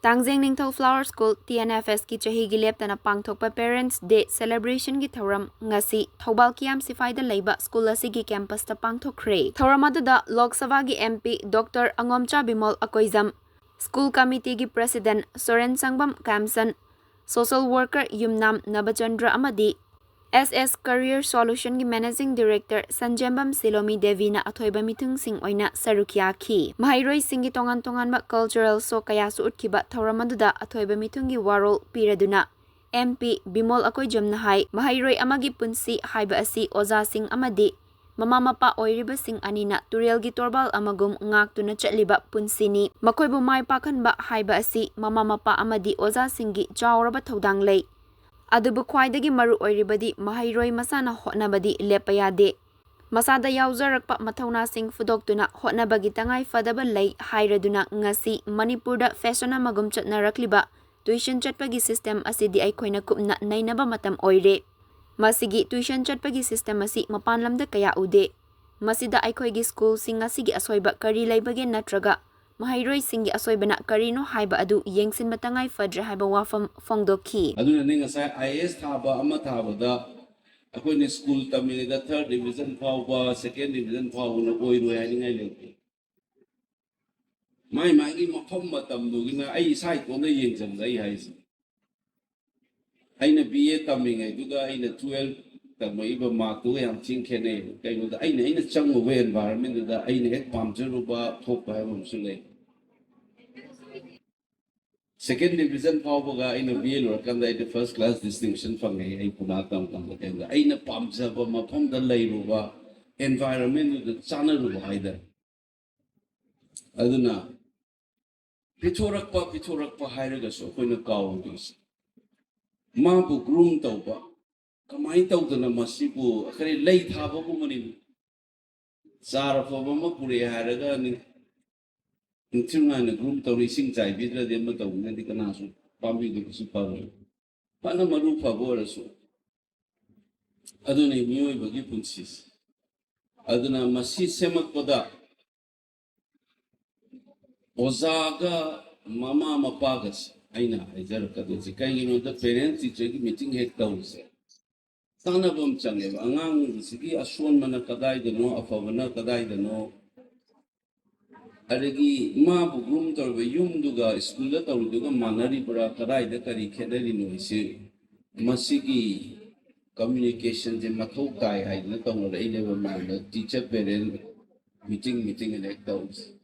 Tangjeng Ningthou Flower School TNFS ki chahigi leptana pangthokpa Parents Day celebration gi thoram ngasi Thoubal Kiam Sifaida leiba school asigi campus ta pangthokre. Thoram aduda Lok Sabha gi MP Dr. Angomcha Bimol Akoizam, School Committee gi President Soren Sangbam Kamsan, Social Worker Yumnam Nabachandra Amadi, SS Career Solution gi Managing Director Sanjembam Silomi Devi na athoiba mithung sing oina sarukya ki. Mahairoi singi tongan ba cultural so kaya su utkiba thoramaduda athoiba mithung gi warol piraduna. MP Bimol Akoijam na hai mahairoi amagi punsi haiba asi oza sing amadi mama mapa oiriba sing anina turel gi torbal amagum ngak tuna chatliba punsini. Makoibu mai pakhan ba haiba asi mama mapa amadi oza singi chawraba thodang lei. Adubu khwaidagi maru oiribadi mahairoi masana hotnabadi lepayade. Masada yauzarakpa mathauna sing fudoktuna hotnabagi tangai fadaba lei hairaduna ngasi Manipurda fashion amagum chatnarakliba tuition chatpagi system asidi aikhoina kupna nainaba matam oire. Masigi tuition chatpagi system asi mapanlamda kaya ude. Masida aikhoigi school sing asigi asoiba kari leibage natraga mahairoi singi asoibana karino haiba adu yengsin matangai fadra haiba wafam fongdoki. Aduna ninga sa IS thaba ama thaba da akoi ni school tamini da third division phawba second division phawba na koi ro yani ngai le mai gi mafam matam du gina ai sai ko na yeng jam dai hai si aina BA taming ai du da aina 12 tamai ba ma tu yang ching khene kai no da aina chang mo environment da aina ek pam jaru ba thok ba ham su le second division phawbaga aina BA lor kan da first class distinction fangai ai puna tam tam da kan aina pam jaba mafam da lai ro ba environment da chana ro ba haida aduna pithorakpa hairaga so koina kaw dis mabu groom tawba kamai tawdana masibu akhare lei thaba bu mani zara foba ma pure hairaga ni inchunga na groom tawri sing chai bidra de ma tawna di kana su pambi de su pa pana maru favor so aduna mioi bagi punsis aduna masi semak pada ozaga mama mapagas aina hajar kadoji kaigino da parents teacher ki meeting hek tawse tanabam change angang sigi aswan mana kadai dano afabana kadai dano arigi ma bu grum torbe yum duga school da tawduga manari bura kadai da kari khedari no ise masigi communication je mathau kai hai na tawra ile ba ma teacher parent meeting hek tawse